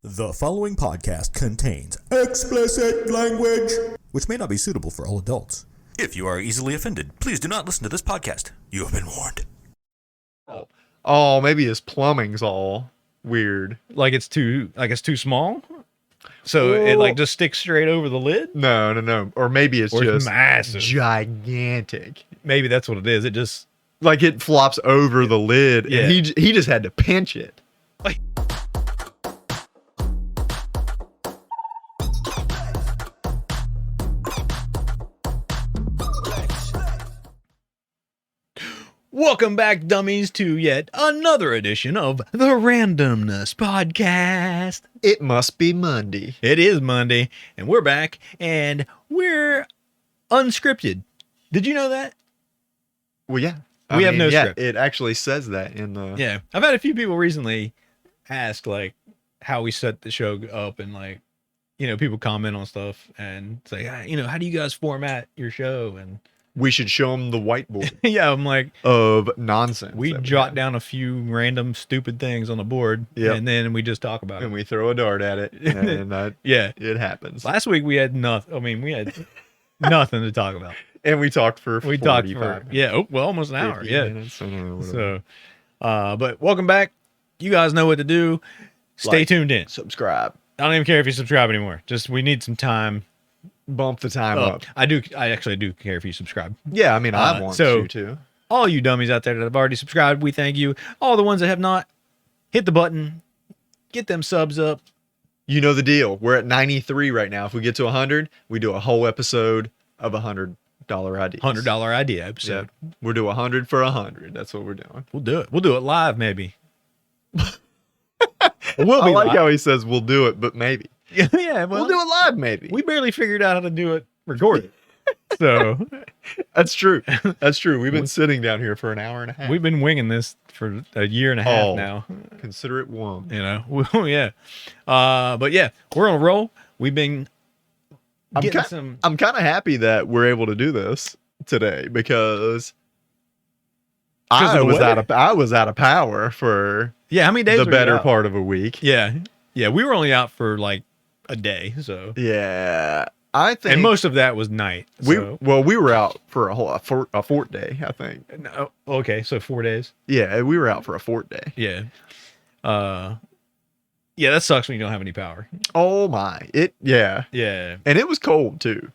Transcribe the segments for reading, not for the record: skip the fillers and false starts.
The following podcast contains explicit language, which may not be suitable for all adults. If you are easily offended, please do not listen to this podcast. You have been warned. Oh, maybe his plumbing's all weird. Like it's too small, so it like just sticks straight over the lid. No. Or maybe it's Or it's just massive. gigantic. Maybe that's what it is. It just Like it flops over the lid, Yeah. and he just had to pinch it. Welcome back, dummies, to yet another edition of the Randumbness podcast. It must be Monday. It is Monday, and we're back, and we're unscripted. Did you know that? Well, yeah. We have no script. It actually says that in the... Yeah. I've had a few people recently ask, like, how we set the show up, and, like, people comment on stuff and say, how do you guys format your show? And We should show him the whiteboard yeah, I'm like, of nonsense. we that jot have. down a few random stupid things on the board, Yep. and then we just talk about And it. we throw a dart at it, and that Yeah. it happens. Last week we had nothing. I mean, we had nothing to talk about. And we talked for We talked 45 for almost an hour. 50 Yeah. minutes, I don't know, whatever. So, but welcome back. You guys know what to do. Stay Like, tuned in. subscribe. I don't even care if you subscribe anymore. Just we need some time. Bump the time Oh, up. I actually do care if you subscribe. Yeah, I mean, I want so- you to. All you dummies out there that have already subscribed, we thank you. All the ones that have not, hit the button, get them subs up. You know the deal. We're at 93 right now. If we get to 100, we do a whole episode of $100 ideas. $100 idea episode. Yeah, we'll do 100 for 100. That's what we're doing. We'll do it. We'll do it live, maybe. We'll I be like live. how he says we'll do it, but maybe. Yeah, well, We'll do it live, maybe. we barely figured out how to do it recorded. So That's true. That's true. We've been sitting down here for an hour and a half. we've been winging this for a year and a half Oh. now. Consider it one. Yeah. But yeah, we're on a roll. We've been I'm getting ki- some. I'm kind of happy that we're able to do this today because of I the was weather? I was out of power for Yeah, how many days? the were you better out? part of a week. Yeah, we were only out for like a day, so Yeah, I think and most of that was night. So. we were out for a fort day, I think. No, okay, so 4 days. Yeah, we were out for a fort day. Yeah. Yeah, that sucks when you don't have any power. Oh my! Yeah, Yeah. and it was cold too.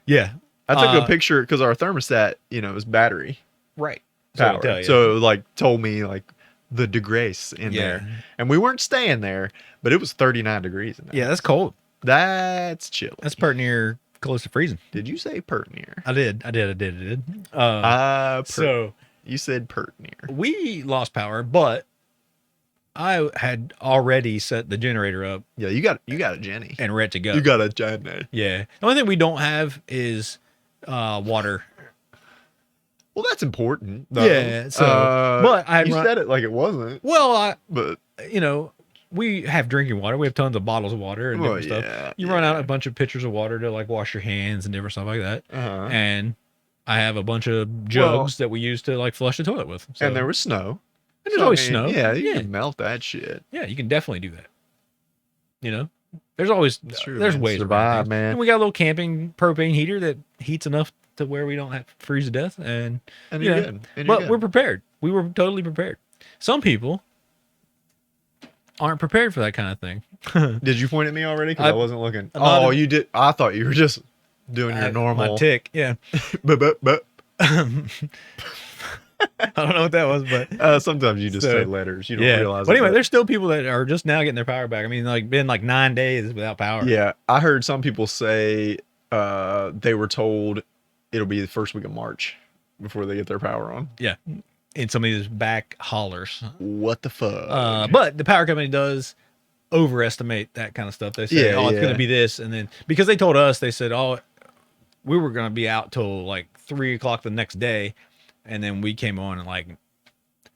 Yeah. I took a picture because our thermostat, is battery Right. power, So, so like told me like the degrees in Yeah. there, and we weren't staying there, but it was 39 degrees in there. yeah, that's cold. That's chilly. That's pert near close to freezing. Did you say pert near? I did. So You said pert near. we lost power, but I had already set the generator up Yeah, you got a Jenny. and ready to go. You got a Jenny. Yeah. The only thing we don't have is water. Well, that's important. Though. Yeah, so- but I had you run- said it like it wasn't, Well, but we have drinking water. We have tons of bottles of water and Well, different yeah, stuff. You run out a bunch of pitchers of water to like wash your hands and different stuff like that. uh-huh. And I have a bunch of jugs that we use to like flush the toilet with. So, and there was snow. and there's So, always I mean, snow. Yeah, you yeah. can melt that shit. Yeah, you can definitely do that. There's always It's true, there's man. ways Survive, around things. man. And we got a little camping propane heater that heats enough to where we don't have to freeze to death. And And you you're know, good. And but you're we're good. prepared. We were totally prepared. Some people aren't prepared for that kind of thing. Did you point at me already? Because I wasn't looking. I'm not Oh, a- you did. I thought you were just doing your normal. My tick. Yeah. But I don't know what that was, but sometimes you just So, say letters. You don't yeah. realize. But it, anyway, there's still people that are just now getting their power back. I mean, like been like 9 days without power. yeah, I heard some people say they were told it'll be the first week of March before they get their power on. Yeah. In some of these back hollers. What the fuck? But the power company does overestimate that kind of stuff. They say, Yeah, it's yeah. going to be this. And then because they told us, they said, we were going to be out till like 3 o'clock the next day. And then we came on and like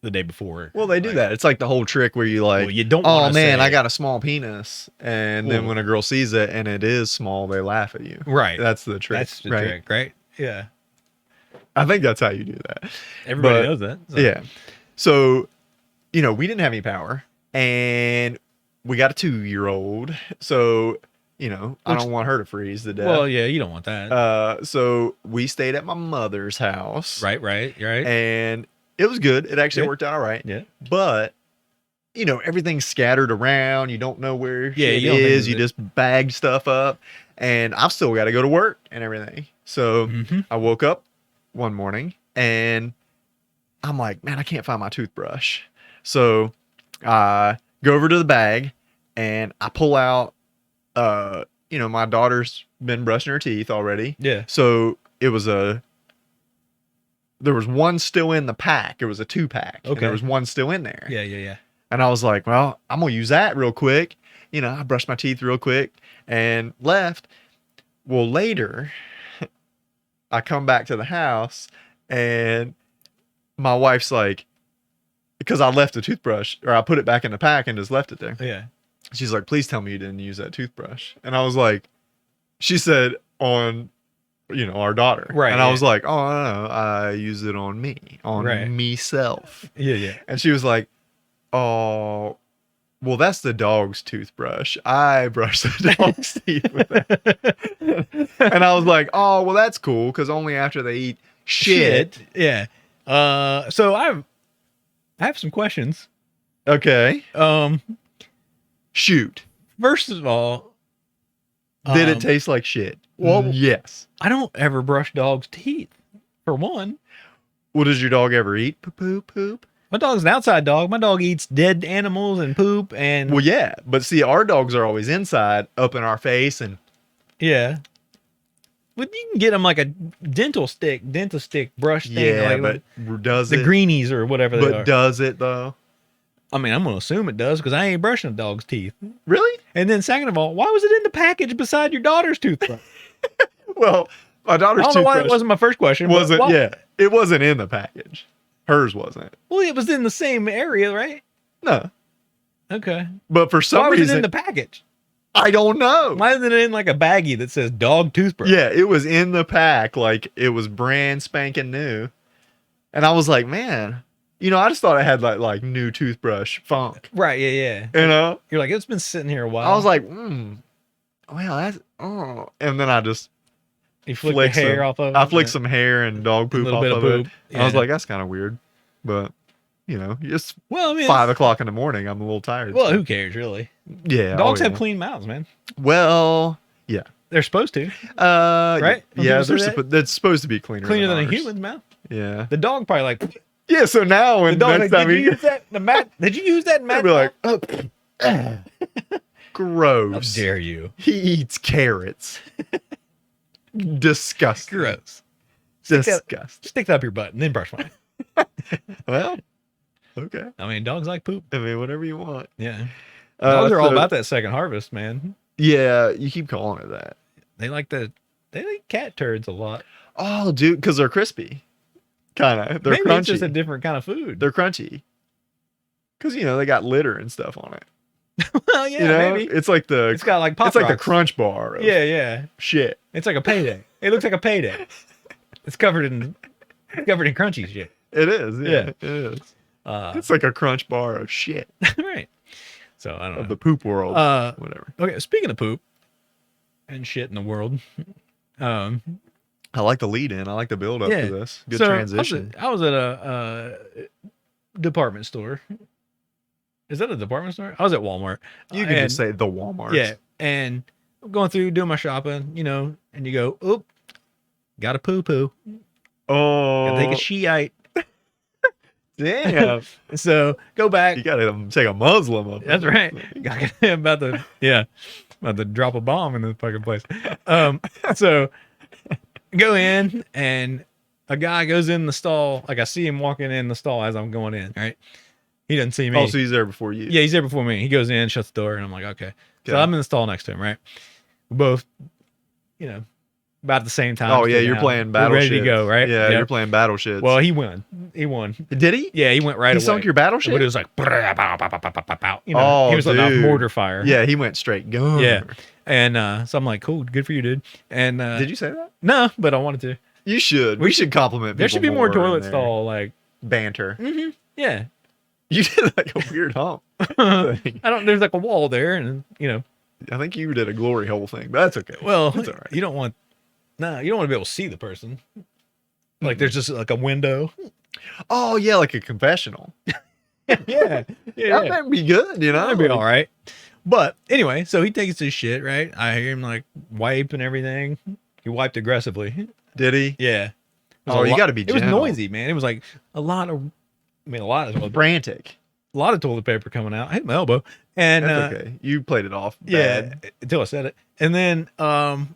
the day before. Well, they do Like, that. It's like the whole trick where you like, Well, you don't oh wanna man, say- I got a small penis, and then Well- when a girl sees it and it is small, they laugh at you. Right. That's the trick. That's the right? trick, right? Yeah. I think that's how you do that. Everybody But- knows that. So. Yeah. So, we didn't have any power, and we got a 2-year-old, so I don't want her to freeze to death. Well, yeah, you don't want that. So we stayed at my mother's house. Right. And it was good. It actually worked out all right. Yeah. But everything's scattered around. You don't know where shit you don't is. think You just bagged stuff up, and I've still got to go to work and everything. So I woke up one morning and I'm like, man, I can't find my toothbrush. So I go over to the bag and I pull out, my daughter's been brushing her teeth already. Yeah. So there was one still in the pack. It was a 2-pack. Okay. And there was one still in there. Yeah. And I was like, well, I'm going to use that real quick. I brushed my teeth real quick and left. Well, later, I come back to the house and my wife's like, because I left the toothbrush, or I put it back in the pack and just left it there. Yeah. She's like, please tell me you didn't use that toothbrush. And I was like, she said on, our daughter. Right. And I was like, oh, no, I use it on me, on me-self. Yeah. And she was like, oh, well, that's the dog's toothbrush. I brush the dog's teeth with that. And I was like, oh, well, that's cool, because only after they eat shit. Yeah. So I have some questions. Okay. Shoot. First of all, Did it taste like shit? Well, yes. I don't ever brush dogs' teeth, for one. Well, does your dog ever eat poop? My dog's an outside dog. My dog eats dead animals and poop and... Well, yeah. But see, our dogs are always inside, up in our face, and... Yeah. But you can get them like a dentist stick brush thing. Yeah, like but does the it? greenies or whatever they are. But does it, though? I mean, I'm going to assume it does because I ain't brushing a dog's teeth. Really? And then second of all, why was it in the package beside your daughter's toothbrush? Well, my daughter's I don't know why toothbrush that wasn't my first question. It wasn't in the package. Hers wasn't. Well, it was in the same area, right? No. Okay. But for some Why was reason... it in the package? I don't know. Why isn't it in like a baggie that says dog toothbrush? Yeah, it was in the pack. Like, it was brand spanking new. And I was like, man, I just thought I had like new toothbrush funk. Right, yeah. You're like, it's been sitting here a while. I was like, well, that's... Oh. And then I just... You flicked the hair off of it? I flicked some hair and dog poop off of it. Yeah. I was like, that's kind of weird. But, it's well, I mean, 5 o'clock in the morning. I'm a little tired. Well, so. who cares, really? Yeah. Dogs have clean mouths, man. Well, yeah. They're supposed to. Right? Don't Yeah, people that's supposed to be cleaner than ours. a human's mouth. Yeah. The dog probably like... Yeah, so now when the dog next like, time did you use that in the mat? Did you use that in I'd mat? be like, gross. How dare you? He eats carrots. Disgusting. Gross. Disgusting. Stick that up your butt and then brush mine. Well, okay. I mean, dogs like poop. I mean, whatever you want. Yeah. Dogs are all so- about that second harvest, man. Yeah, you keep calling it that. They like cat turds a lot. Oh, dude, because they're crispy. Kind of. They're Maybe crunchy. it's just a different kind of food. They're crunchy. Because, they got litter and stuff on it. Well, yeah, maybe. It's like It's got like pop It's like the rocks. crunch bar of Yeah. shit. It's like a payday. It looks like a payday. It's covered in crunchy shit. It is. Yeah. Yeah, it is. It's like a crunch bar of shit. Right. So I don't know. Of the poop world. Whatever. Okay, speaking of poop and shit in the world, I like the lead in. I like the build up Yeah. to this. Good so transition. I was at a department store. Is that a department store? I was at Walmart. You can just say the Walmart. Yeah, and I'm going through doing my shopping, and you go, oop, got a poo poo. Oh. Gotta take a shite. Damn. So go back. You gotta take a Muslim up. That's right. about to drop a bomb in this fucking place. So go in and a guy goes in the stall. Like I see him walking in the stall as I'm going in. Right. He doesn't see me. Oh, so he's there before you. Yeah, he's there before me. He goes in, shuts the door, and I'm like, okay. So I'm in the stall next to him, right? We're both, about the same time. Oh yeah, you're playing battle ready shit. to go, right? Yeah, Yep. you're playing battle shit. Well, he won. Did he? Yeah, he went right He away. sunk your battle shit? But it was like, pow, pow, pow, pow, pow, pow, pow. He was letting off dude. mortar fire. Yeah, he went straight gun. Yeah. And so I'm like, cool, good for you, dude. And Did you say that? No, but I wanted to. You should. We should compliment people. There should be more in toilet there. stall like banter. yeah. You did like a weird hump I thing. don't. There's like a wall there, and I think you did a glory hole thing, but that's okay. well, It's all right. you don't want to be able to see the person. Like there's just like a window. Oh yeah, like a confessional. yeah, That might be good, That'd be all right. But anyway, so he takes his shit, right? I hear him like wipe and everything. He wiped aggressively. Did he? Yeah. Oh, you got to be It was gentle. noisy, man. It was like a lot of Frantic. a lot of toilet paper coming out. I hit my elbow, and That's okay. You played it off yeah, bad. until I said it, and then I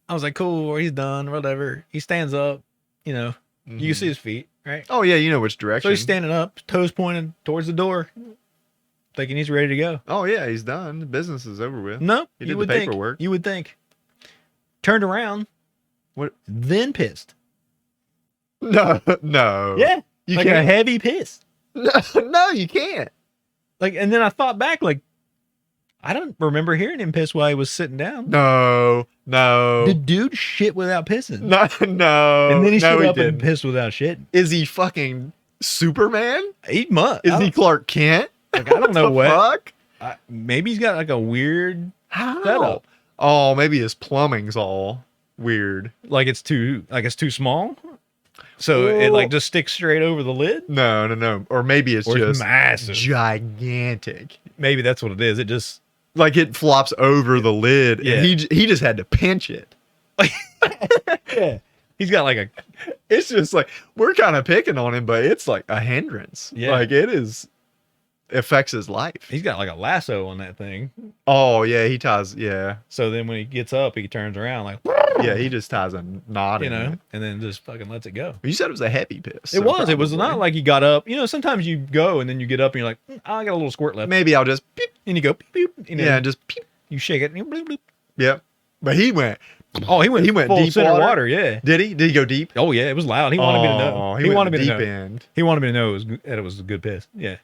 was like, cool, he's done, whatever. He stands up, you can see his feet, right? Oh yeah, you know which direction. So he's standing up, toes pointed towards the door, thinking he's ready to go. Oh yeah, he's done. The business is over with. No, He you did would the think. paperwork. You would think. Turned around. What? Then pissed. No. Yeah, You like a can't. heavy piss. No, you can't. Like, and then I thought back, like, I don't remember hearing him piss while he was sitting down. No. The dude shit without pissing. No. And then he stood up and didn't. pissed without shitting. Is he fucking Superman? He must. Is he Clark Kent? Like, I don't know the what. fuck? Maybe he's got like a weird How? setup. Oh, maybe his plumbing's all weird. Like it's too small. So it like just sticks straight over the lid. No. Or maybe it's Or it's just massive. gigantic. Maybe that's what it is. It just Like it flops over the lid, Yeah. and he just had to pinch it. yeah. He's got like a It's just like we're kind of picking on him, but it's like a hindrance. Yeah. Like it affects his life. he's got like a lasso on that thing. Oh yeah, he ties. Yeah, So then when he gets up, he turns around like yeah, he just ties a knot. in it. and then just fucking lets it go. You said it was a heavy piss. It so was. It was probably. not like he got up. Sometimes you go and then you get up and you're like, I got a little squirt left. Maybe I'll just beep. And you go, beep, beep. Yeah, just peep. You shake it and you bloop, bloop. Yep. But he went. Oh, he went full deep center water? water. Yeah. Did he? Did he go deep? Oh, yeah. It was loud. He wanted me to know. He He went wanted me to deep know. end. He wanted me to know that it was a good piss. Yeah.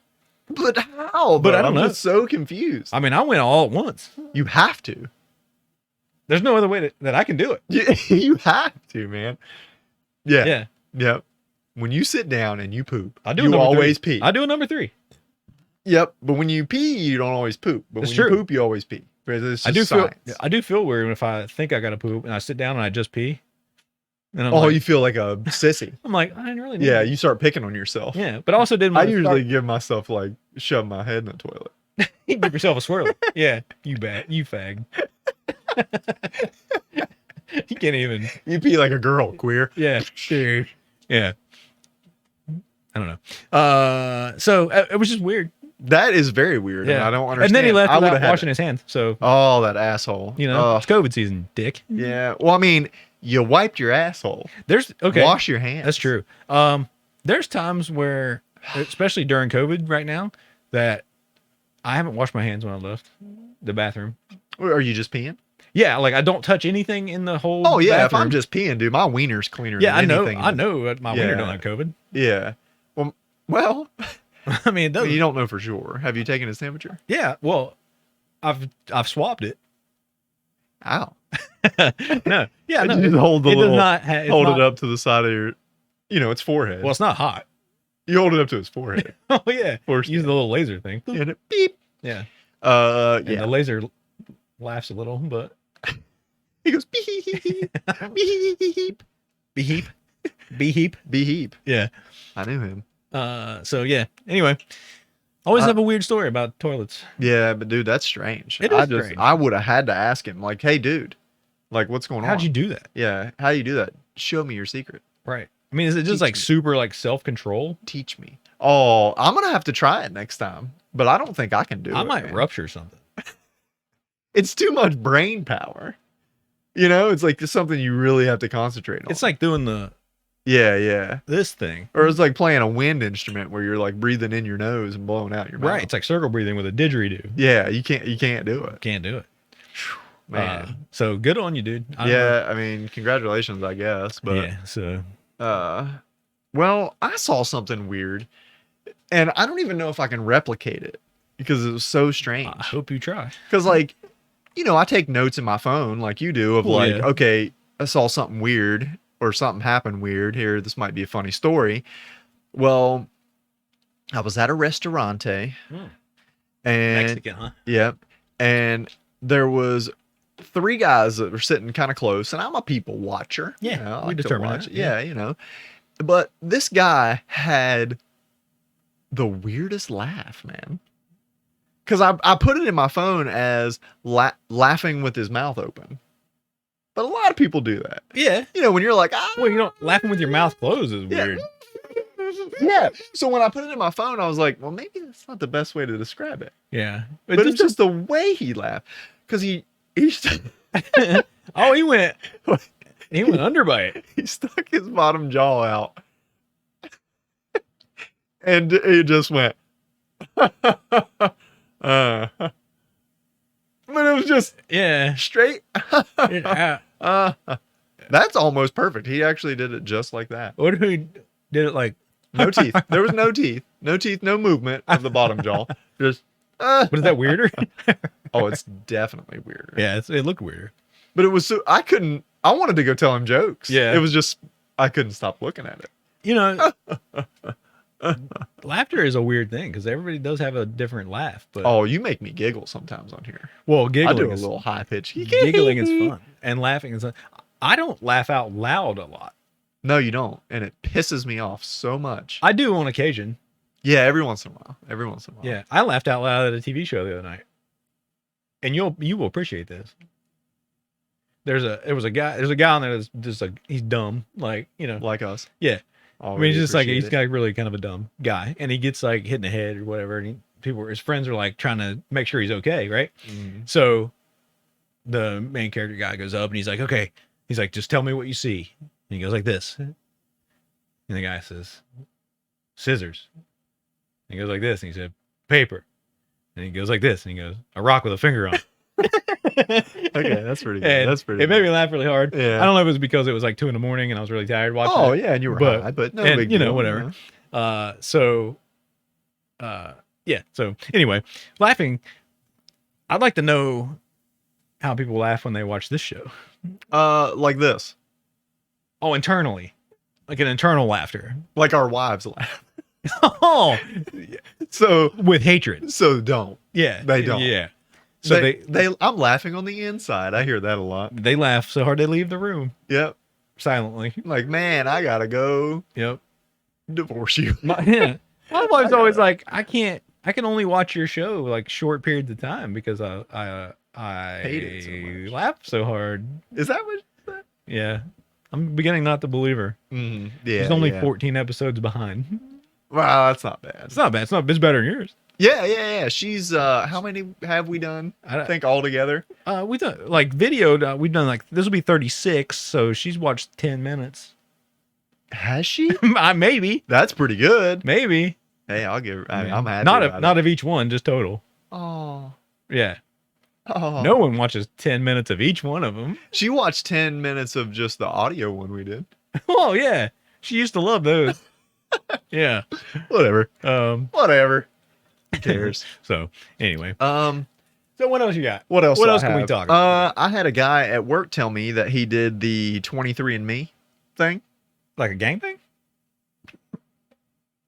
But how? But I don't I'm know. just so confused. I mean, I went all at once. You have to. There's no other way that I can do it. You have to, man. Yeah. Yeah. Yep. When you sit down and you poop, I do. you number always three. pee. I do a number 3. Yep. But when you pee, you don't always poop. But That's when true. you poop, you always pee. Because it's I just do science. I do feel weird if I think I got to poop and I sit down and I just pee. And I'm Oh, like, you feel like a sissy. I'm like, I didn't really need Yeah, it. you start picking on yourself. Yeah. But I also didn't I want to usually give myself like shove my head in the toilet. give yourself a swirl. Yeah. You fag. You can't even. You pee like a girl, queer. Yeah. Dude. Yeah. I don't know. So it was just weird. That is very weird. And Yeah. I don't understand. And then he left I would've without had washing his hands. So, Oh, that asshole. it's COVID season, dick. Yeah. Well, I mean, you wiped your asshole. There's okay. Wash your hands. That's true. There's times where, especially during COVID right now, that I haven't washed my hands when I left the bathroom. Or are you just peeing? Yeah, like I don't touch anything in the whole. Oh yeah, bathroom. if I'm just peeing, dude, my wiener's cleaner. Yeah, I than know. anything. I know that my wiener Yeah. don't have COVID. Yeah. Well, I mean, it doesn't. you don't know for sure. Have you taken his temperature? Yeah. Well, I've swapped it. Ow. No. Yeah. No. You just hold the it little, does not. It's hold not, it up to the side of your, its forehead. Well, it's not hot. You hold it up to his forehead. Oh yeah. First, Use the little laser thing. and it beep. Yeah. Yeah. And the laser laughs a little, but He goes beep, beep, beep, beep, beep. yeah. I knew him. So yeah. Anyway, always have a weird story about toilets. Yeah, but dude, that's strange. It is strange. I would have had to ask him, like, hey, dude, like, what's going on? How'd you do that? Yeah, how you do that? Show me your secret. Right. I mean, is it just Teach like me. super like self control? Teach me. Oh, I'm gonna have to try it next time, but I don't think I can do it. I might man. rupture something. It's too much brain power. It's like just something you really have to concentrate on. It's like doing yeah. this thing. Or it's like playing a wind instrument where you're like breathing in your nose and blowing out your mouth. Right. It's like circle breathing with a didgeridoo. Yeah, you can't do it, Can't do it. man. So good on you, dude. Yeah, I mean, congratulations, I guess. But yeah. So well, I saw something weird, and I don't even know if I can replicate it because it was so strange. I hope you try. Because like, I take notes in my phone like you do of Well, like, yeah. okay, I saw something weird or something happened weird here. This might be a funny story. Well, I was at a restaurante, Mm. and Mexican, huh? yep, and there was 3 guys that were sitting kind of close, and I'm a people watcher. Yeah, I we like to determined watch. that, Yeah, But this guy had the weirdest laugh, man. Because I put it in my phone as laughing with his mouth open. But a lot of people do that. Yeah. When you're like, ah. Well, laughing with your mouth closed is Yeah. weird. Yeah. So when I put it in my phone, I was like, well, maybe that's not the best way to describe it. Yeah. But it's just the way he laughed. Because he oh, he went underbite. he stuck his bottom jaw out. And he just went. But it was just Yeah. straight. Yeah. That's almost perfect. He actually did it just like that. What if he did it like? No teeth. There was no teeth. No teeth, no movement of the bottom jaw. Just. But is that weirder? Oh, it's definitely weirder. Yeah, it looked weirder. But it was so I wanted to go tell him jokes. Yeah. It was just I couldn't stop looking at it. Laughter is a weird thing because everybody does have a different laugh. But Oh, you make me giggle sometimes on here. well, I giggling do a is little high pitch. giggling is fun, and laughing is fun. I don't laugh out loud a lot. No, you don't. And it pisses me off so much. I do on occasion. Yeah, every once in a while. Every once in a while. Yeah, I laughed out loud at a TV show the other night, and you will appreciate this. There's a guy on there that's just like he's dumb, like Like us. Yeah. I mean, he's just like he's got. got really kind of a dumb guy, and he gets like hit in the head or whatever, and his friends are like trying to make sure he's okay, right? So the main character guy goes up and he's like, okay, he's like, just tell me what you see, and he goes like this, and the guy says, scissors, and he goes like this, and he said, paper, and he goes like this, and he goes, a rock with a finger on it. Okay, that's pretty good. And That's pretty it made me laugh really hard. Yeah. I don't know if it was because it was like 2 a.m. and I was really tired watching Oh, it. yeah, and you were But- high, but no and, big deal. whatever. Yeah. So anyway, laughing. I'd like to know how people laugh when they watch this show. Like this. Oh, internally, like an internal laughter. Like our wives laugh. Oh, So with hatred. don't. Yeah, They don't. Yeah. So they I'm laughing on the inside. I hear that a lot. laugh so hard they leave the room Yep. silently. Like, man, I gotta go Yep. divorce you. My wife's always like, I can only watch your show like short periods of time because I Hate it so much. laugh so hard. Is that what? Yeah. I'm beginning not to believe her. Yeah. She's only yeah. 14 episodes behind. Wow, that's not bad. It's not bad. It's better than yours. Yeah. She's how many have we done? I think all together. We've done like video. We've done like this will be 36, so she's watched 10 minutes. Has she? Maybe. That's pretty good. Maybe. Hey, I'll give her. I'm happy. Not of each one, just total. Oh. Yeah. Oh. No one watches 10 minutes of each one of them. She watched 10 minutes of just the audio one we did. Oh yeah, she used to love those. Yeah. Whatever. Whatever. Who cares? So anyway, So what else you got? what else? What I else can we have? talk about? I had a guy at work tell me that he did the 23andMe thing. Like a gang thing?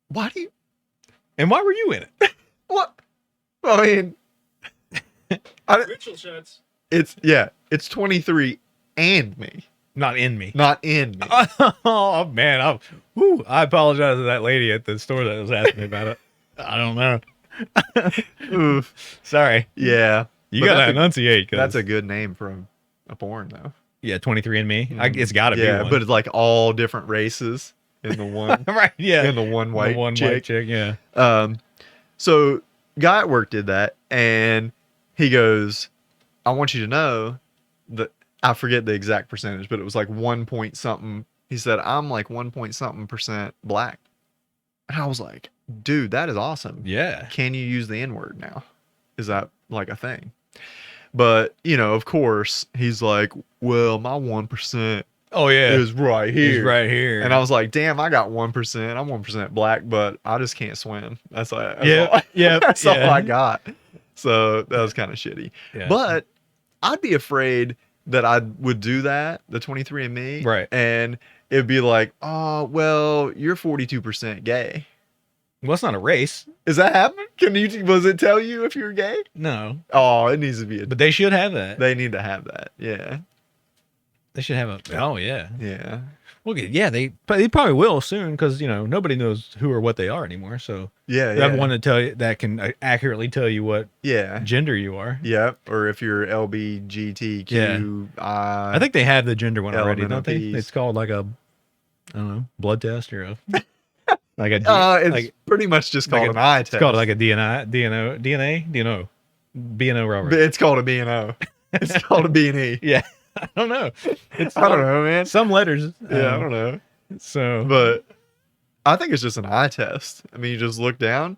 Why do you? And why were you in it? What? I mean, Ritual shots. it's 23 and me, Not in me. not in me. Oh man, I apologize to that lady at the store that was asking me about it. I don't know. Oof. Sorry. Yeah, You But gotta that's a- enunciate. 'Cause that's a good name for a porn though. yeah, 23andMe. It's gotta be Yeah, one. but it's like all different races in the one right, yeah. in the one white white chick. chick, yeah. So guy at work did that, and he goes, "I want you to know that I forget the exact percentage, but it was like 1 point something." He said, "I'm like 1 point something percent black," and I was like, "Dude, that is awesome. Yeah. Can you use the N-word now? Is that like a thing?" But of course, he's like, "Well, my 1% Oh yeah. is right here." He's right here. And I was like, "Damn, I got 1%. I'm 1% black, but I just can't swim." That's all. Yep. That's all I got. So that was kind of shitty. Yeah. But I'd be afraid that I would do that, the 23andMe, Right. and it'd be like, "Oh, well, you're 42% gay." Well, it's not a race. Is that happening? Was it tell you if you're gay? No, Oh, it needs to be. but they should have that. They need to have that. Yeah. They should have a. Oh yeah. Yeah. Well, yeah, they probably will soon because nobody knows who or what they are ananymore. So Yeah. they have one to tell you that can accurately tell you what Yeah. gender you are. Yep. Or if you're LBGTQ. I think they have the gender one already, don't they? LMNOPs. It's called like a, I don't know, blood test or a like a it's like pretty much just like called a- an eye it's test. called like a DNO, B&O Robert. It's called a B&O. It's called a B&E. Yeah, I don't know. It's I don't know, man. some letters. Yeah, I don't know. So, But I think it's just an eye test. I mean, you just look down.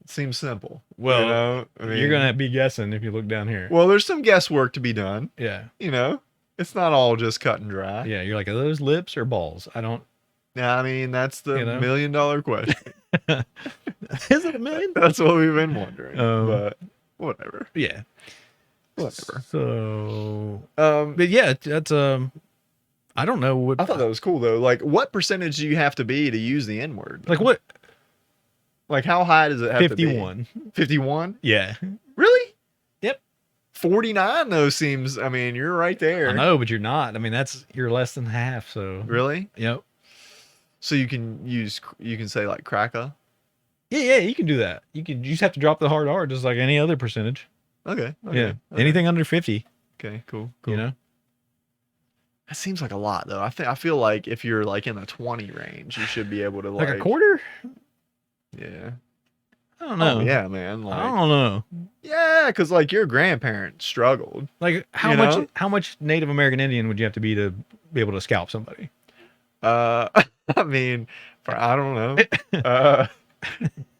It seems simple. well, I mean, you're gonna be guessing if you look down here. Well, there's some guesswork to be done. Yeah, It's not all just cut and dry. yeah. You're like, are those lips or balls? I don't. Yeah, I mean, that's the $1 million question. Is it a million? That's what we've been wondering. Oh. But whatever. Yeah. Whatever. So, Um, but yeah, that's I don't know what. I thought that was cool though. Like, what percentage do you have to be to use the N word? Like what? Like, how high does it have 51. to be? 51? Yeah. Really? Yep. 49 though seems. I mean, you're right there. I know, but you're not. I mean, you're less than half. So. Really? Yep. So you can say like cracker. Yeah, you can do that. You just have to drop the hard R just like any other percentage. Okay. Yeah. Okay. Anything under 50, Okay. Cool. you know? That seems like a lot though. I feel like if you're like in the 20 range, you should be able to Like a quarter? Yeah. I don't know. Oh, yeah, man. Like, I don't know. yeah, because like your grandparents struggled. Like how You much know? how much Native American Indian would you have to be able to scalp somebody? I mean, I don't know.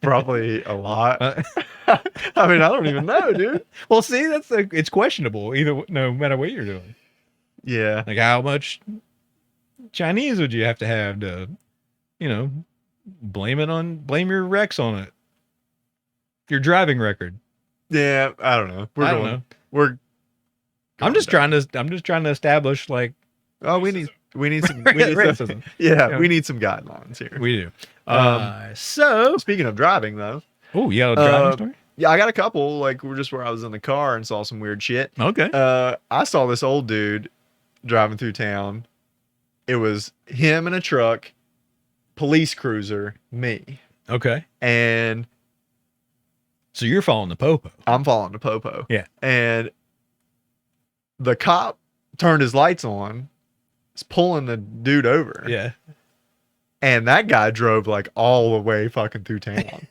Probably a lot. I mean, I don't even know, dude. Well, see, it's questionable no matter what you're doing. Yeah. Like how much Chinese would you have to blame your wrecks on it? Your driving record. Yeah. I don't know. I don't know. We're. I'm just trying to establish like Oh, we need some. racism. Yeah, Yeah. we need some guidelines here. We do. Um, So, Speaking of driving, though, oh, you got a driving story? yeah, I got a couple. Like, we're just where I was in the car and saw some weird shit. Okay. I saw this old dude driving through town. It was him in a truck, police cruiser, me, Okay. and So you're following the popo. I'm following the popo. Yeah. And the cop turned his lights on, is pulling the dude over. Yeah. And that guy drove like all the way fucking through town.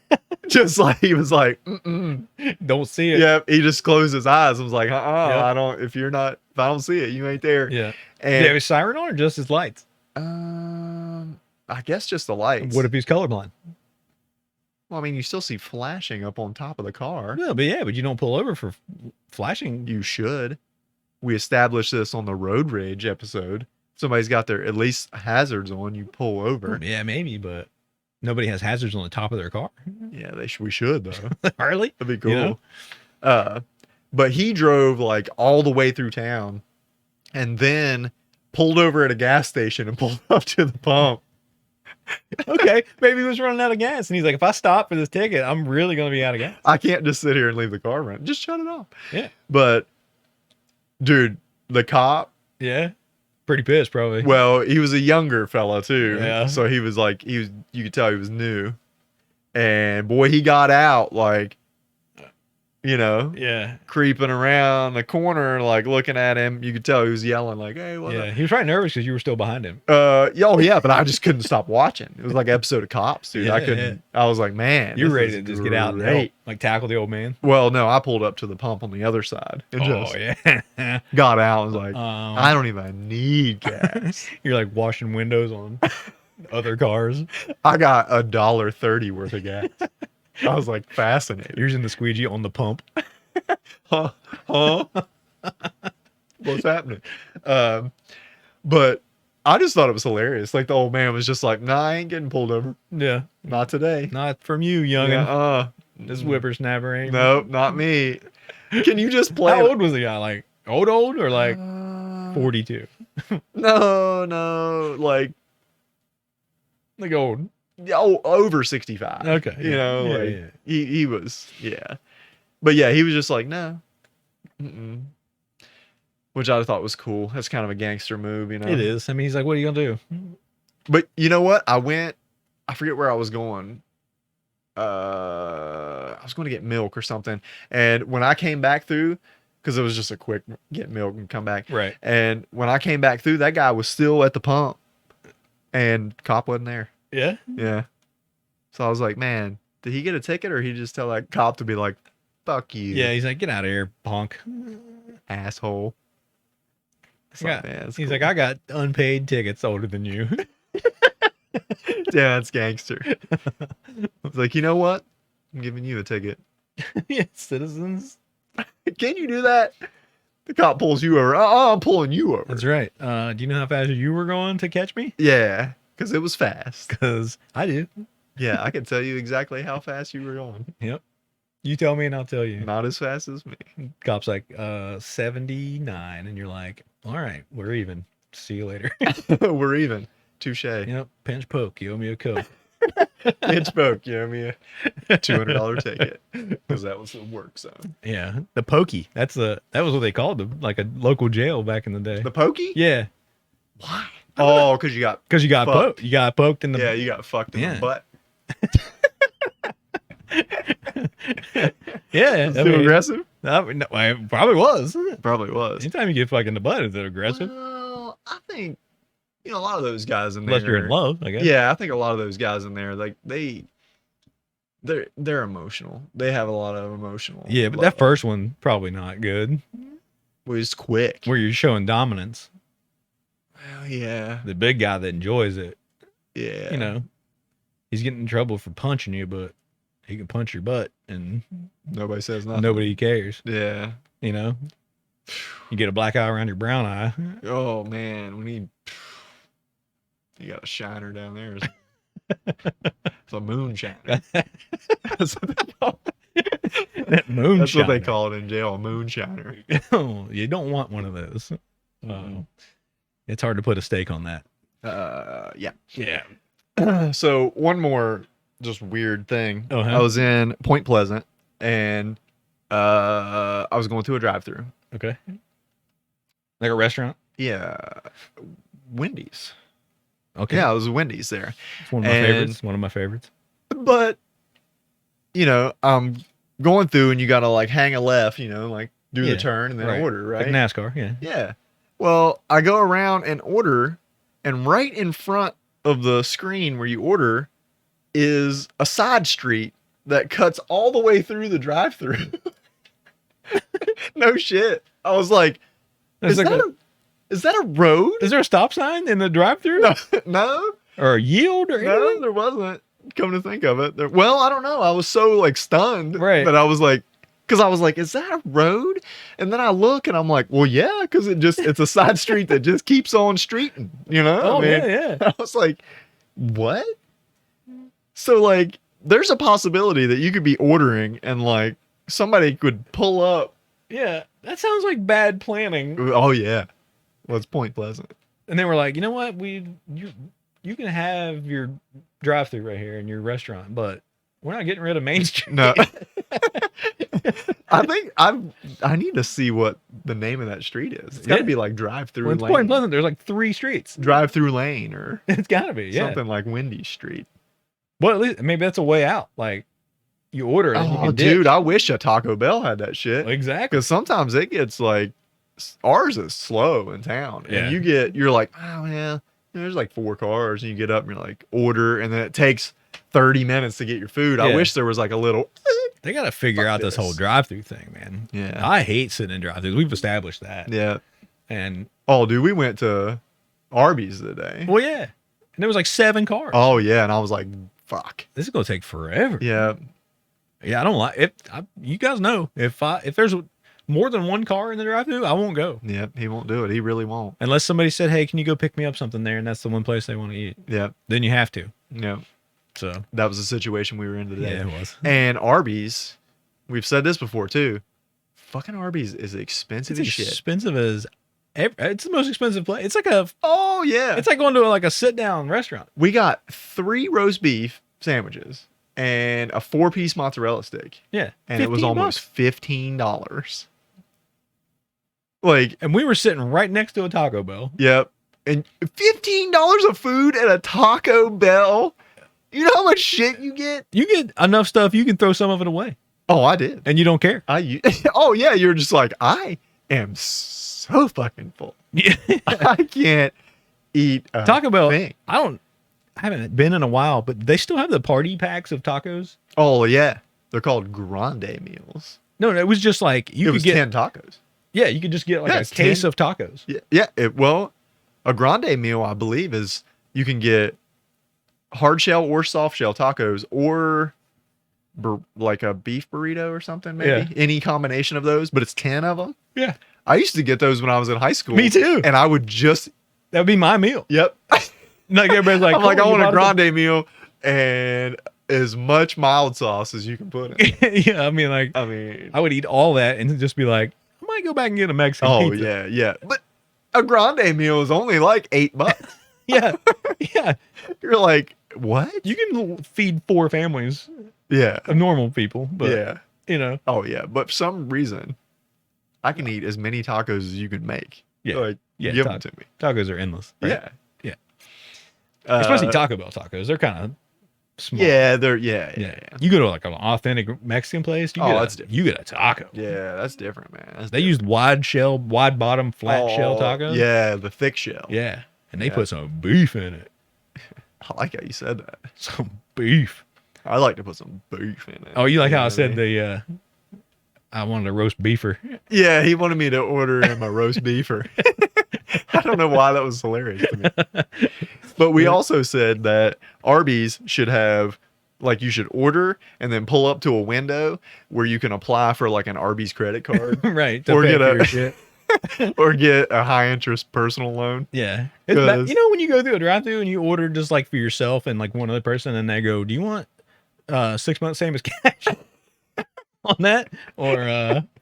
Just like he was like, mm-mm. Don't see it. Yeah, he just closed his eyes and was like, Yeah. I don't, if I don't see it, you ain't there. Yeah. And Did he have his siren on or just his lights? I guess just the lights. What if he's colorblind? Well, I mean, you still see flashing up on top of the car. No, but you don't pull over for flashing. You should. We established this on the road rage episode. Somebody's got their at least hazards on, you pull over. Yeah, maybe, but nobody has hazards on the top of their car. Yeah, we should though. Harley? That'd be cool. You know? But he drove like all the way through town and then pulled over at a gas station and pulled up to the pump. Okay, maybe he was running out of gas, and he's like, if I stop for this ticket, I'm really going to be out of gas. I can't just sit here and leave the car running. Just shut it off. Yeah. But dude, the cop, Yeah. Pretty pissed, probably. well, he was a younger fella too. Yeah. So he was like, you could tell he was new. And boy, he got out like, Yeah. creeping around the corner, like looking at him. You could tell he was yelling like, hey, what Yeah. He was probably nervous because you were still behind him. yeah, but I just couldn't stop watching. It was like an episode of Cops, dude. Yeah, I couldn't. I was like, man, You were this ready is to just get out and help, great. like tackle the old man. Well, no, I pulled up to the pump on the other side and just yeah. got out and was like, Um, I don't even need gas. You're like washing windows on other cars. I got $1.30 worth of gas. I was like fascinated. You're using the squeegee on the pump. Huh? What's happening? But I just thought it was hilarious. Like the old man was just like, nah, I ain't getting pulled over. Yeah. Not today. Not from you, youngin'. Yeah, This whippersnapper ain't. nope, not me. Can you just play? How old was the guy? Like old or like 42? No, like Like old. over 65. Okay. You know, Yeah, like yeah. he was, yeah. But yeah, he was just like, no. Mm-mm. Which I thought was cool. That's kind of a gangster move, you know. It is. I mean, he's like, what are you gonna do? But you know what? I forget where I was going. I was going to get milk or something. And when I came back through, because it was just a quick get milk and come back. Right. And when I came back through, that guy was still at the pump and cop wasn't there. Yeah. Yeah. So I was like, man, did he get a ticket or he just tell that cop to be like, fuck you? Yeah. He's like, get out of here, punk. Asshole. It's Yeah. like, man, it's He's cool. like, I got unpaid tickets older than you. yeah, it's gangster. It's like, you know what? I'm giving you a ticket. Yeah, citizens. Can you do that? The cop pulls you over. Oh, I'm pulling you over. That's right. Do you know how fast you were going to catch me? Yeah, because it was fast. Because I do. Yeah, I can tell you exactly how fast you were going. Yep. You tell me and I'll tell you. Not as fast as me. Cop's like, 79. And you're like, all right, we're even. See you later. We're even. Touche. Yep. Pinch poke. You owe me a Coke. Pitch poke. You owe me a $200 ticket. Because that was the work zone. Yeah. The pokey. That was what they called them. Like a local jail back in the day. The pokey? Yeah. Why? Oh, because you got. Because you got Fucked. poked. You got poked in the. Yeah, you got fucked in Yeah. the butt. Yeah. It's too aggressive? No, it probably was. Probably was. Anytime you get fucked in the butt, is it aggressive? Well, I think, a lot of those guys in there. Unless you're in love, I guess. Yeah, I think a lot of those guys in there, like they're emotional. They have a lot of emotional. Yeah, but love. that first one probably not good. Was quick. Where you're showing dominance. Well, yeah, The big guy that enjoys it, yeah. you know, he's getting in trouble for punching you, but he can punch your butt and Nobody says nothing. nobody cares. Yeah. You know, you get a black eye around your brown eye. Oh man, you got a shiner down there. It's a moonshiner. That's what they call it. That moonshiner. That's what they call it in jail, a moonshiner. Oh, you don't want one of those. It's hard to put a stake on that. Yeah. Yeah. So one more just weird thing. Oh, huh? I was in Point Pleasant and I was going through a drive-through. Okay. Like a restaurant? Yeah, Wendy's. Okay. Yeah, it was Wendy's there. It's one of my And- favorites. One of my favorites. But I'm going through and you gotta like hang a left, like do Yeah, the turn and then right. order, right? Like NASCAR, yeah. Yeah. Well, I go around and order, and right in front of the screen where you order is a side street that cuts all the way through the drive-through. No shit. I was like, There's is that a road? Is there a stop sign in the drive-through? No, no, Or a yield or no, anything? there wasn't. Come to think of it. Well, I don't know. I was so like stunned Right. that I was like, because I was like, is that a road? And then I look and I'm like, well, yeah, because it's a side street that just keeps on streeting, Oh, I mean, yeah. I was like, what? So like, there's a possibility that you could be ordering and like somebody could pull up. Yeah. That sounds like bad planning. Oh yeah. Well, it's Point Pleasant. And they were like, you know what? You can have your drive-through right here in your restaurant, but we're not getting rid of Main Street. No. I think I need to see what the name of that street is. It's got to Yeah. be like drive-through When it's lane. Point Pleasant, there's like 3 streets. Drive-through lane or It's gotta be, yeah. something like Wendy Street. Well, at least maybe that's a way out. Like you order it. And you Oh, can dude, ditch. I wish a Taco Bell had that shit. Exactly. Because sometimes it gets like, ours is slow in town. Yeah. And you're like, oh, yeah, there's like 4 cars. And you get up and you're like, order. And then it takes 30 minutes to get your food. I Yeah. wish there was like a little. They got to figure Fuck out this this. wthere drive-through thing, man. Yeah. I hate sitting in drive-throughs. We've established that. Yeah. And Oh, dude, we went to Arby's today. well, yeah. And there was like 7 cars. Oh, yeah. And I was like, fuck. This is gonna take forever. Yeah. Yeah, I don't like it. You guys know if there's more than 1 car in the drive-through, I won't go Yeah. He won't do it. He really won't. unless somebody said, "Hey, can you go pick me up something there?" And that's the one place they want to eat. Yeah. Then you have to. Yeah. So That was the situation we were in today. yeah, it was. And Arby's, we've said this before too. Fucking Arby's is expensive It's as shit. expensive as It's the most expensive place. It's like a. Oh yeah. It's like going to like a sit down restaurant. We got 3 roast beef sandwiches and a 4-piece mozzarella stick. Yeah, And it was 15 almost bucks. $15. Like, And we were sitting right next to a Taco Bell. yep. And $15 of food at a Taco Bell. You know how much shit you get? You get enough stuff, you can throw some of it away, Oh, I did. and you don't care. Oh yeah, you're just like, I am so fucking full. Yeah, I can't eat a Taco Bell. thing. I haven't been in a while, but they still have the party packs of tacos. Oh yeah, they're called grande meals. No, it was just like It you could was get. 10 tacos. Yeah, you could just get like Yeah, a it's case 10. of tacos. Yeah. Well, a grande meal, I believe, is you can get hard shell or soft shell tacos, or like a beef burrito or something. Maybe Yeah. any combination of those, but it's 10 of them. Yeah, I used to get those when I was in high school. Me too. And I would just, that would be my meal. yep. Like everybody's like, I'm like, I "Cool, you want a bought grande meal and as much mild sauce as you can put in. it?" Yeah, I mean, like I mean, I would eat all that and just be like, I might go back and get a Mexican oh pizza. yeah. But a grande meal is only like $8. Yeah, yeah. You're like, what? You can feed 4 families Yeah. of normal people, but Yeah. you know, Oh yeah. But for some reason, I can eat as many tacos as you can make. Yeah. Like, Yeah, give them to me. tacos are endless. Right? Yeah. Yeah. Uh, Especially Taco Bell tacos. They're kind of small. Yeah, they're yeah. You go to like an authentic Mexican place, Oh, that's different. you get a taco. Yeah, that's different, man. That's They used wide bottom, flat shell tacos. Yeah, the thick shell. Yeah. And they Yeah. put some beef in it. I like how you said that. Some beef. I like to put some beef in it. Oh, you like how I know said what mean? I wanted a roast beefer. Yeah, he wanted me to order him a roast beefer. I don't know why that was hilarious to me. But we also said that Arby's should have, like, you should order and then pull up to a window where you can apply for like an Arby's credit card Right. Or pay get for a- your shit. or get a high interest personal loan. Yeah. Because- You know, when you go through a drive through and you order just like for yourself and like one other person and they go, do you want 6 months same as cash on that or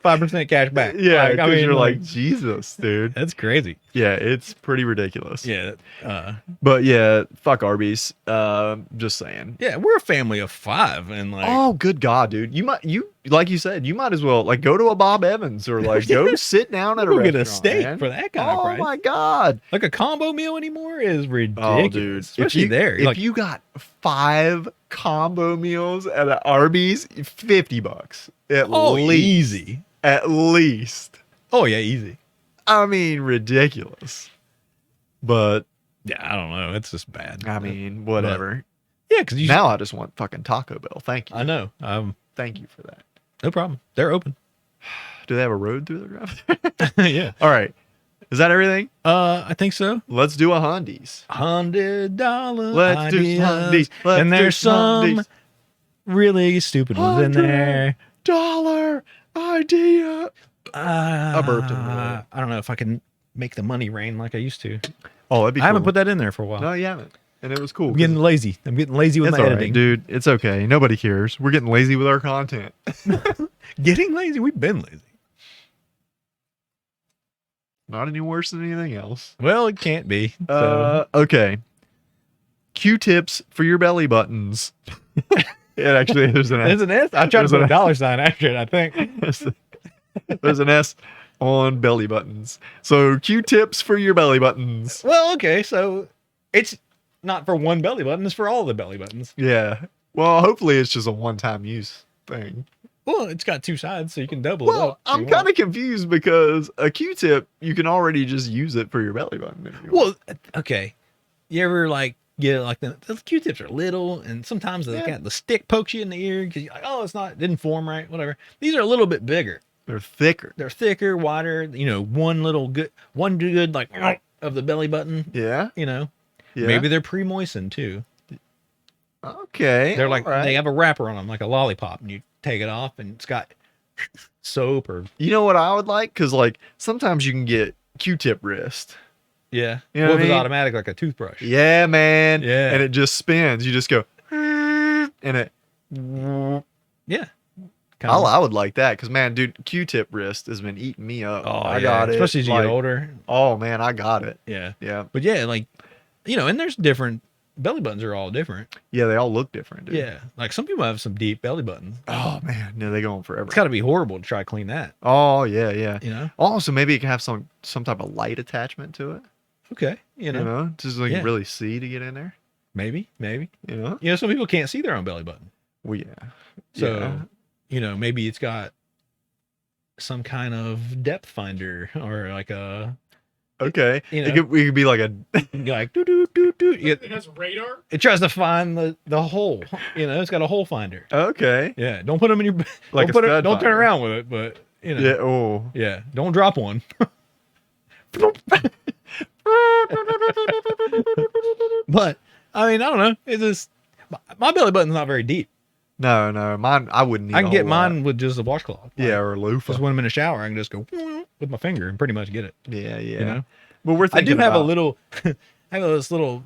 5% cash back? Yeah, Like, because you're like, Jesus, dude. that's crazy. Yeah, it's pretty ridiculous. Yeah. But yeah, fuck Arby's. Just saying. Yeah. We're a family of 5 and like, Oh, good God, dude. You like you said, you might as well like go to a Bob Evans or like go sit down at a we'll restaurant. get a steak man. for that kind of Oh price. my God. Like a combo meal anymore is ridiculous. Oh, dude. Especially there. If Like, you got 5 combo meals at an Arby's, $50 at least. easy. At least. Oh yeah, easy. I mean, ridiculous. But Yeah, I don't know. It's just bad. I mean, whatever. yeah, because you. Now I just want fucking Taco Bell. Thank you. I know. Thank you for that. No problem. They're open. Do they have a road through their drive? Yeah. All right. Is that everything? I think so. Let's do a Hondies. $100 Let's do ideas. Hondies. Let's And do there's some Hondies. really stupid ones in there. $100 idea. I burped in the middle of it. I don't know if I can make the money rain like I used to. Oh, that'd be I haven't cool. put that in there for a while. No, you haven't. And it was cool. I'm getting lazy. I'm getting lazy with It's my all right, editing. dude. It's okay. Nobody cares. We're getting lazy with our content. Getting lazy? We've been lazy. Not any worse than anything else. Well, it can't be. So. Okay. Q-tips for your belly buttons. There's an There's S. an S. I tried to There's put a an- dollar sign after it, I think. There's an S on belly buttons. So Q-tips for your belly buttons. Well, okay, so it's not for one belly button, it's for all the belly buttons. Yeah. Well, hopefully it's just a one-time use thing. Well, it's got 2 sides, so you can double it Well, up. if I'm you want. kind of confused because a Q-tip, you can already just use it for your belly button. If you want. Well, okay. You ever like get like the Q-tips are little, and sometimes the stick pokes you in the ear because you're like, oh, it didn't form right, whatever. These are a little bit bigger. They're thicker. They're thicker, wider. You know, one good like of the belly button. Yeah. You know, Yeah. maybe they're pre-moistened too. Okay. They're like all right. they have a wrapper on them, like a lollipop, and you take it off, and it's got soap or You know what I would like? Because like sometimes you can get Q-tip wrist. yeah. You know Well, what I if it's mean? automatic like a toothbrush. Yeah, man. Yeah. And it just spins. You just go and it. Yeah. I would like that because, man, dude, Q-tip wrist has been eating me up. Oh, I got it. Especially as you like, get older. Oh, man, I got it. Yeah. Yeah. But yeah, like, and there's different belly buttons are all different. Yeah, they all look different, dude. Yeah. Like some people have some deep belly buttons. Oh, man. No, they go on forever. It's got to be horrible to try to clean that. Oh, yeah, yeah. Also, maybe it can have some type of light attachment to it. Okay. Just so you can really see to get in there. Maybe. Yeah. Some people can't see their own belly button. Well, yeah. So, maybe it's got some kind of depth finder or like a. Okay. It could be like a. Like, doo. It has radar? It tries to find the hole. It's got a hole finder. Okay. Yeah. Don't put them in your. Like don't turn around with it, but, Yeah. Oh. Yeah. Don't drop one. But, I don't know. It's just. My belly button's not very deep. No, mine. I wouldn't need. I can get mine with just a washcloth. Or a loofah. Just when I'm in the shower, I can just go with my finger and pretty much get it. Yeah. But we're I thinking do have a little. I have this little,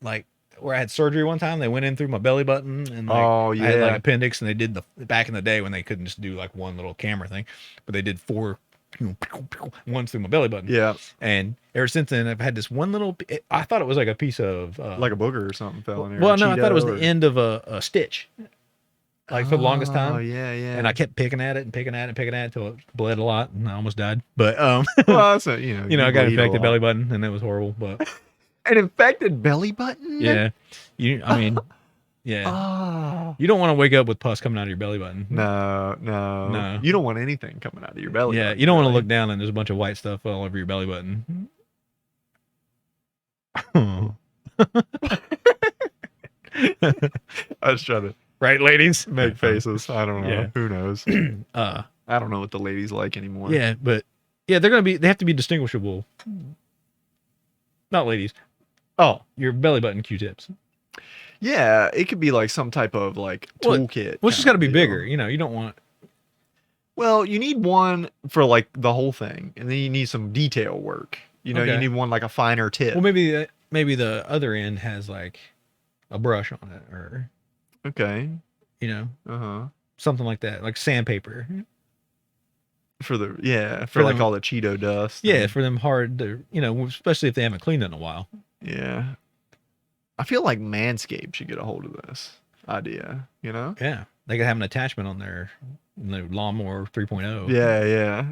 like where I had surgery one time. They went in through my belly button and I had like appendix, and they did back in the day when they couldn't just do like one little camera thing, but they did 4 ones through my belly button. Yeah. And ever since then, I've had this one little. I thought it was like a piece of like a booger or something fell in there. Well, no, I thought it was the end of a stitch. Like for the longest time. Oh yeah. And I kept picking at it until it bled a lot and I almost died. But well, that's a, I got infected belly button and it was horrible. But an infected belly button? Yeah. Yeah. Oh. You don't want to wake up with pus coming out of your belly button. No. You don't want anything coming out of your belly button. You don't want to look down and there's a bunch of white stuff all over your belly button. I was trying to right, ladies? make faces. I don't know. Yeah. Who knows? I don't know what the ladies like anymore. Yeah, but they have to be distinguishable. Not ladies. Oh, your belly button Q-tips. Yeah, it could be like some type of like toolkit. Well, it's just got to be bigger. You don't want. Well, you need one for like the whole thing, and then you need some detail work. You need one like a finer tip. Well, maybe the other end has like a brush on it, or okay, something like that, like sandpaper for like them, all the Cheeto dust. Yeah, for them hard to especially if they haven't cleaned it in a while. Yeah, I feel like Manscaped should get a hold of this idea. Yeah, they could have an attachment on their lawnmower 3.0. Yeah.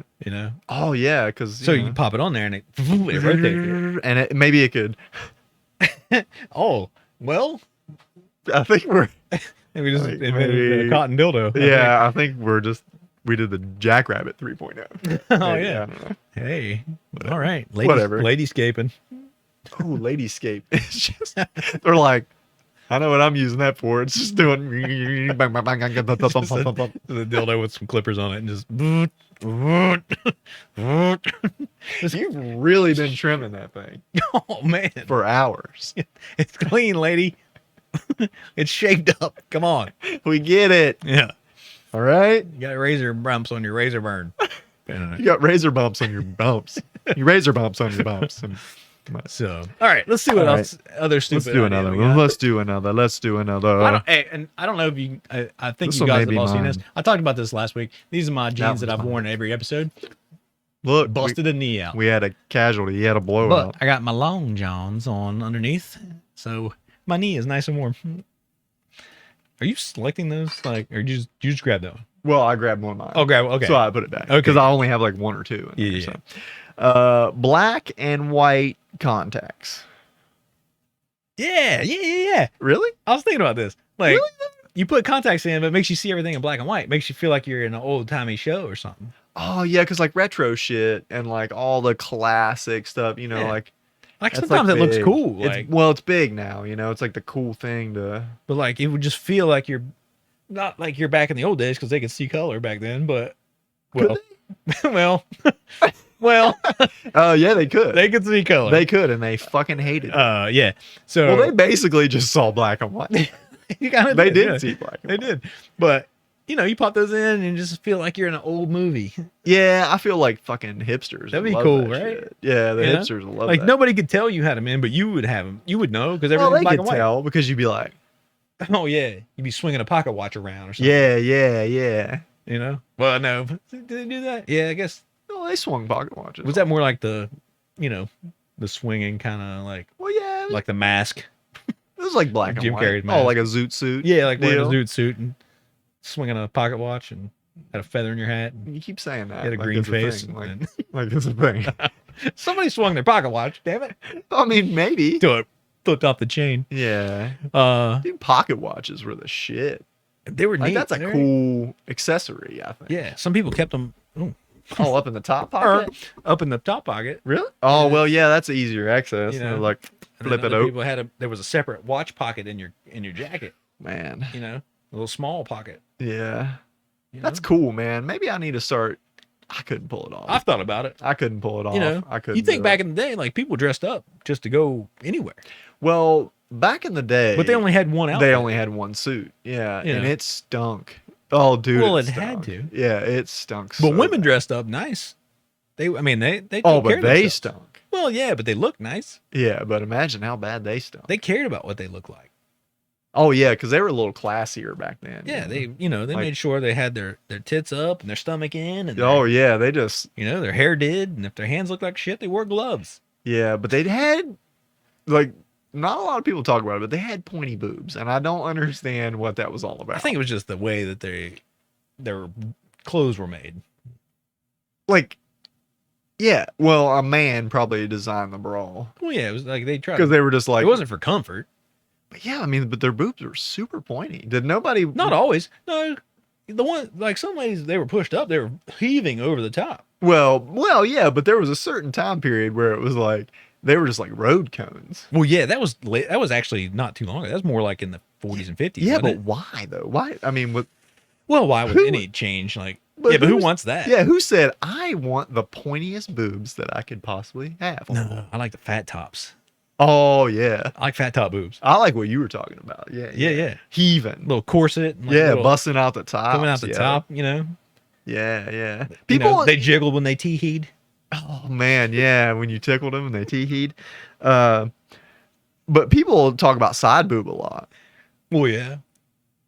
Oh yeah, because you can pop it on there and it rotates it. And maybe it could. Oh well, I think we just invented a cotton dildo. Yeah, I think we did the Jackrabbit 3.0. Oh yeah. I don't know. Hey, all right, Whatever. Ladyscaping. Oh, Ladyscape. It's just they're like, I know what I'm using that for. It's just doing the dildo with some clippers on it and just. You've really been trimming that thing. Oh man, for hours. It's clean, lady. It's shaped up. Come on, we get it. Yeah. All right. You got razor bumps on your razor burn. You got razor bumps on your bumps. You razor bumps on your bumps. So, all right, let's see what else. Other stupid. Let's do another one. Let's do another. I don't know if you. I think you guys have all seen this. I talked about this last week. These are my jeans that I've worn in every episode. Look, busted a knee out. We had a casualty. He had a blowout. But I got my long johns on underneath, so my knee is nice and warm. Are you selecting those? Or you just grab that one? Well, I grabbed one of mine. Oh, okay. So I put it back. Okay. Because I only have like one or two. Yeah. So. Black and white contacts. Yeah. Really? I was thinking about this. Really? You put contacts in, but it makes you see everything in black and white. It makes you feel like you're in an old-timey show or something. Oh, yeah, because like retro shit and like all the classic stuff, like sometimes it looks cool. It's big now, it's like the cool thing to. But it would just feel like you're not like you're back in the old days because they could see color back then. But well. Oh yeah, they could. They could see color. They could, and they fucking hated it. Yeah. So they basically just saw black and white. They did see black and white. They did. But you pop those in and just feel like you're in an old movie. Yeah, I feel like fucking hipsters. That'd be cool, right? Shit. Yeah, the hipsters will love that. Nobody could tell you had them in, but you would have them. You would know because everything's black and white. Tell because you'd be like, oh yeah, you'd be swinging a pocket watch around or something. Yeah. You know? Well, no. Did they do that? Yeah, I guess. No, they swung pocket watches. Was that more like the, the swinging kind of like, Well, yeah. like the mask? It was like black and Jim white. Carrey's Oh, mask. like a zoot suit. Yeah, like wearing a deal? zoot suit and swinging a pocket watch and had a feather in your hat. And You keep saying that. had a like green it's face. thing, Like, and- like it's a thing. Somebody swung their pocket watch, damn it. I mean, maybe. Till it flipped off the chain. Yeah. Uh, Dude, pocket watches were the shit. they were Like, neat. that's a They're- cool accessory, I think. Yeah, some people kept them Oh, up in the top or pocket? up in the top pocket. Really? Oh, well, yeah, that's easier access. You know, Like, And flip then it other open. people had there was a separate watch pocket in your jacket. Man. You know, a little small pocket. Yeah. You That's know? cool, man. Maybe I need to start. I couldn't pull it off. I've thought about it. I couldn't pull it off. You know, I couldn't. you think do back it. in the day, like people dressed up just to go anywhere, Well, back in the day, but they only had one outfit. they only had one suit. Yeah, You and know. it stunk. Oh, dude. Well, it it had stunk. to. Yeah, it stunk. But so women bad. dressed up nice. They Oh, took care but of they themselves. stunk. Well, yeah, but they looked nice. Yeah, but imagine how bad they stunk. They cared about what they looked like. Oh yeah, because they were a little classier back then. Yeah, you they know? they Like- made sure they had their tits up and their stomach in, and Oh their, yeah, they just their hair did, and if their hands looked like shit, they wore gloves. yeah, but they had like not a lot of people talk about it, but they had pointy boobs, and I don't understand what that was all about. I think it was just the way that their clothes were made. like, yeah, well, a man probably designed the bra Well, yeah, it was like they tried. because they were just like, it wasn't for comfort. But yeah, I mean, but their boobs were super pointy. Did nobody? Not always. No, the one like some ladies they were pushed up, they were heaving over the top. Well, yeah, but there was a certain time period where it was like they were just like road cones. Well, yeah, that was actually not too long ago. That was more like in the 40s and 50s. Yeah, wasn't but it? why though? Why? I mean, what? Well, why would Who- any change? Like, But yeah, but who who's- wants that? Yeah, who said I want the pointiest boobs that I could possibly have? No, I like the fat tops. Oh yeah, I like fat top boobs. I like what you were talking about. Yeah, Yeah. heaving. Little corset. And like Yeah, little- busting out the top. coming out the top. Yeah, yeah. You know, People, they jiggled when they tee-heed. oh man, yeah, when you tickled them and they tee-heed. But people talk about side boob a lot. Well, yeah.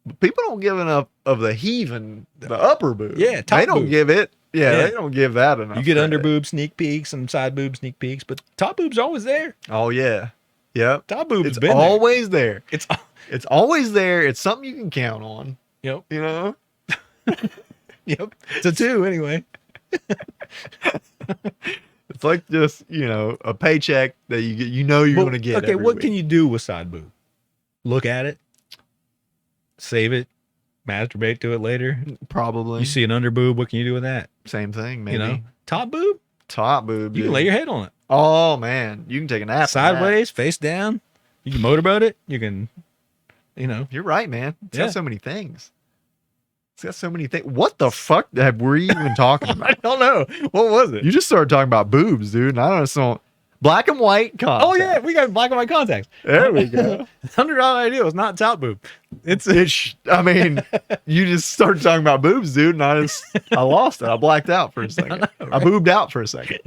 But people don't give enough of the heaving, the upper boob. Yeah, top they don't boob. give it. Yeah, Yeah. they don't give that enough. You get under credit. boob sneak peeks and side boob sneak peeks, but top boob's always there. Oh yeah, yep. Top boob's It's been always there. there. It's It's always there. It's something you can count on. yep, You know. yep. It's a 2 anyway. It's like just a paycheck that you get. You know you're Well, going to get. okay, every what week. can you do with side boob? Look at it, save it, masturbate to it later. Probably You see an under boob, what can you do with that? same thing? Maybe You know, top boob, top boob. you can dude. lay your head on it, Oh man, you can take a nap on that. sideways, face down. You can motorboat it. You can, You're right, man. It's Yeah. got so many things. It's got so many things. What the fuck were you even talking about? I don't know what was it. You just started talking about boobs, dude. And I don't know. Black and white contact. Oh yeah, we got black and white contacts. There we go. $100 idea was not top boob. It's I mean, you just started talking about boobs, dude, and I lost it. I blacked out for a second. I boobed out for a second.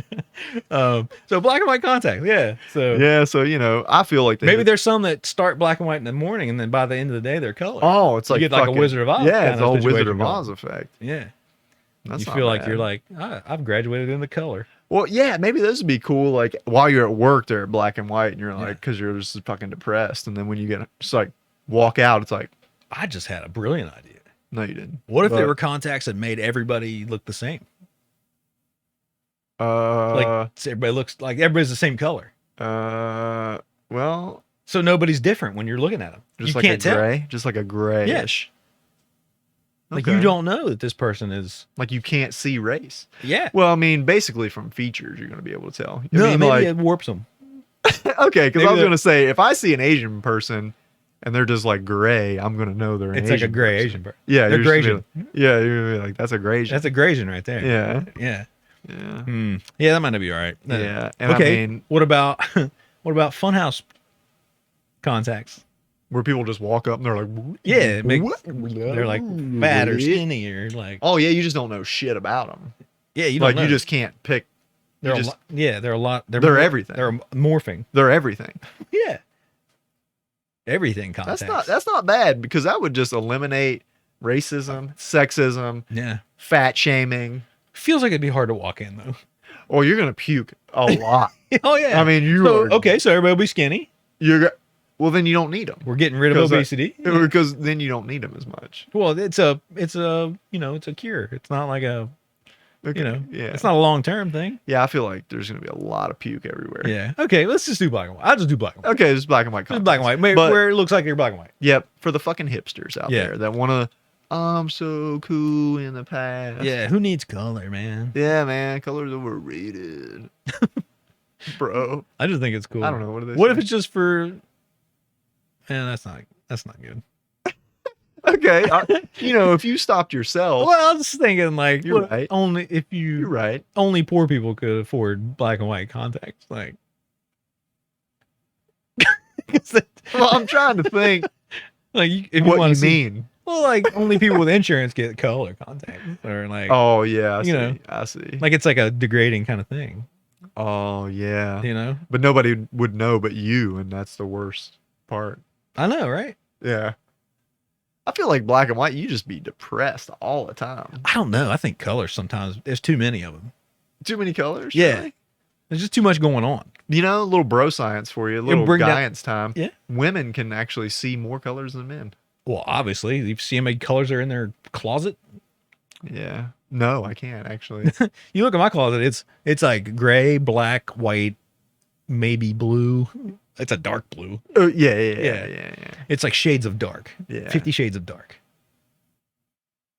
so black and white contacts. Yeah. So Yeah, so I feel like maybe there's some that start black and white in the morning, and then by the end of the day they're color. Oh, it's You like get like a fucking- Wizard of Oz Yeah, kind it's of all Wizard situation of going. Oz effect. Yeah. That's You not feel like bad. you're like, I've graduated in the color. Well, yeah, maybe this would be cool. Like while you're at work, they're black and white, and you're like, Yeah. because you're just fucking depressed, and then when you get just like walk out, it's like, I just had a brilliant idea. no, you didn't. What if there But, were contacts that made everybody look the same? like, Like so everybody's the same color. well, So nobody's different when you're looking at them. just You like can't a tell. gray, just like a grayish. Like Okay. you don't know that this person is. like you can't see race. Yeah. Well, I mean, basically from features, you're going to be able to tell. I No, mean, maybe like, it warps them. okay, because maybe I was they're- going to say, if I see an Asian person and they're just like gray, I'm going to know they're an It's Asian like a gray person. Asian person. Yeah, They're you're just gonna Graysian. be like- yeah, you're gonna be like, that's a Graysian. That's a Graysian right there. Yeah, Yeah. yeah, Yeah, that might not be all right. yeah. And Okay. I mean, what about funhouse contacts? where people just walk up and they're like, Yeah, it make- what? They're like fat or skinny or like Oh yeah, you just don't know shit about them. yeah, you don't Like know. you just can't pick. they're you a just- lot, yeah, they're a lot. They're everything. They're morphing. They're everything. Yeah, everything contacts. That's not bad because that would just eliminate racism, sexism, Yeah. fat shaming. Feels like it'd be hard to walk in though. Oh, you're gonna puke a lot. Oh yeah. I mean, okay, so everybody will be skinny. Well, then you don't need them. We're getting rid of obesity. Because then you don't need them as much. Well, it's a it's a cure. It's not like a Yeah. it's not a long-term thing. Yeah, I feel like there's gonna be a lot of puke everywhere. Yeah. Okay, let's just do black and white. I'll just do black and white. Okay, it's black and white. Just black and white. But- Where it looks like you're black and white. Yep, for the fucking hipsters out Yeah. there that wanna, I'm so cool in the past. Yeah, who needs color, man? Yeah, man, color's overrated. Bro. I just think it's cool. I don't know what it is. What if it's just for that's not good. Okay, if you stopped yourself, Well, I was just thinking like You're what- right. only if you're you right. only poor people could afford black and white contacts. Like 'cause that- Well, I'm trying to think like if what want you to see, mean. well, like only people with insurance get color contacts, or like Oh yeah, I I see. like it's like a degrading kind of thing, Oh yeah. you know? But nobody would know but you, and that's the worst part. I know, right? Yeah. I feel like black and white, you just be depressed all the time. I don't know. I think colors sometimes there's too many of them. Too many colors? Yeah. really? There's just too much going on. You know, a little bro science for you, a little bring down- science time. Yeah. Women can actually see more colors than men. Well, obviously, you see how many colors are in their closet. Yeah. No, I can't actually. You look at my closet; it's like gray, black, white, maybe blue. It's a dark blue. Oh, yeah. It's like shades of dark. Yeah. 50 Shades of Dark.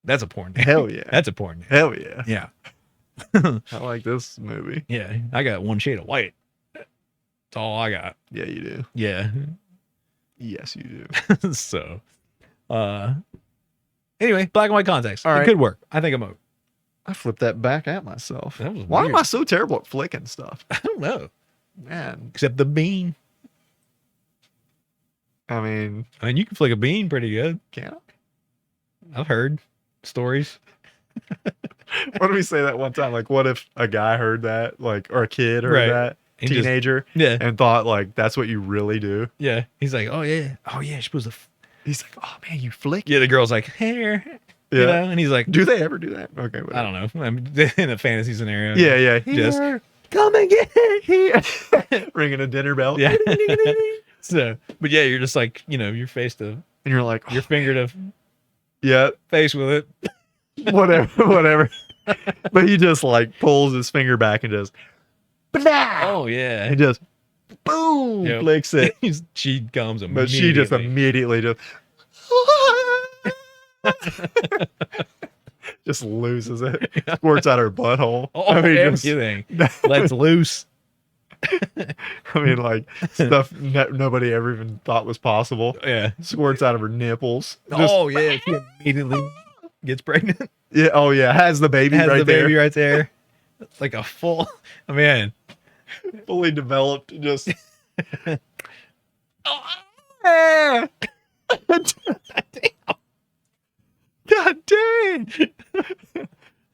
That's a porn name. Hell yeah. That's a porn name. Hell yeah. Yeah. I like this movie. Yeah. I got one shade of white. That's all I got. Yeah, you do. Yeah. Yes, you do. So, anyway, black and white contacts. All It right. could work. I think I'm out. I flipped that back at myself. That was Why weird. am I so terrible at flicking stuff? I don't know. Man, Except the bean. I mean, I mean, you can flick a bean pretty good. can I? I've heard stories. What did we say that one time? Like, what if a guy heard that, like, or a kid heard Right. that, And just- teenager, Yeah. and thought like that's what you really do? Yeah. He's like, oh, yeah. Oh, yeah. You're supposed to. He's like, oh man, you flick. Yeah. The girl's like, hair. Yeah. You know? And he's like, Do they ever do that? Okay, whatever. I don't know. I mean, in a fantasy scenario. Yeah. Just- Here, come and get here. Ringing a dinner bell. Yeah. So, but yeah, you're just like, your face to And you're like, your finger to yeah, face with it. whatever. But he just like pulls his finger back and just, blah, Oh yeah. and just, boom, Yep. flicks it. She comes But she just immediately just loses it. Squirts out her butthole. Oh, I mean, just, everything. Let's loose. I mean, like stuff nobody ever even thought was possible. Yeah. Squirts out of her nipples. Just- Oh yeah. She immediately gets pregnant. yeah. Oh yeah. Has the baby Has right the baby there, right there. It's like a full. I mean, fully developed. Just. God dang.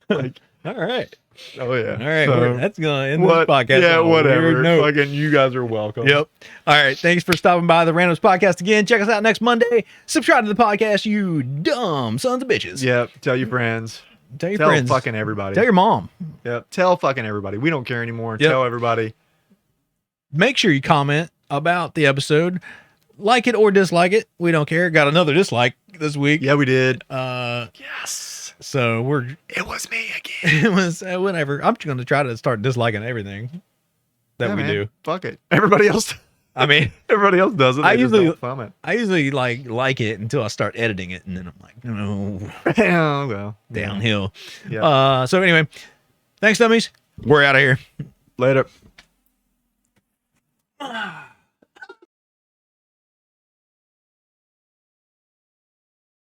Like, all right. oh yeah. All right. So, That's gonna end what? this podcast. Yeah, on a whatever. weird note. Fucking, you guys are welcome. Yep. All right. Thanks for stopping by the Randoms Podcast again. Check us out next Monday. Subscribe to the podcast, you dumb sons of bitches. Yep. Tell your friends. Tell your Tell friends. fucking everybody. Tell your mom. Yep. Tell fucking everybody. We don't care anymore. Yep. Tell everybody. Make sure you comment about the episode. Like it or dislike it. We don't care. Got another dislike this week. Yeah, we did. Yes. So we're It was me again. it was whatever. I'm just gonna try to start disliking everything that Yeah, we man. do. Fuck it. Everybody else. I mean, Everybody else does it. I They just usually- don't thumb it. I usually like it until I start editing it, and then I'm like, no, Yeah, well, downhill. Yeah. So anyway, thanks, dummies. We're out of here. Later.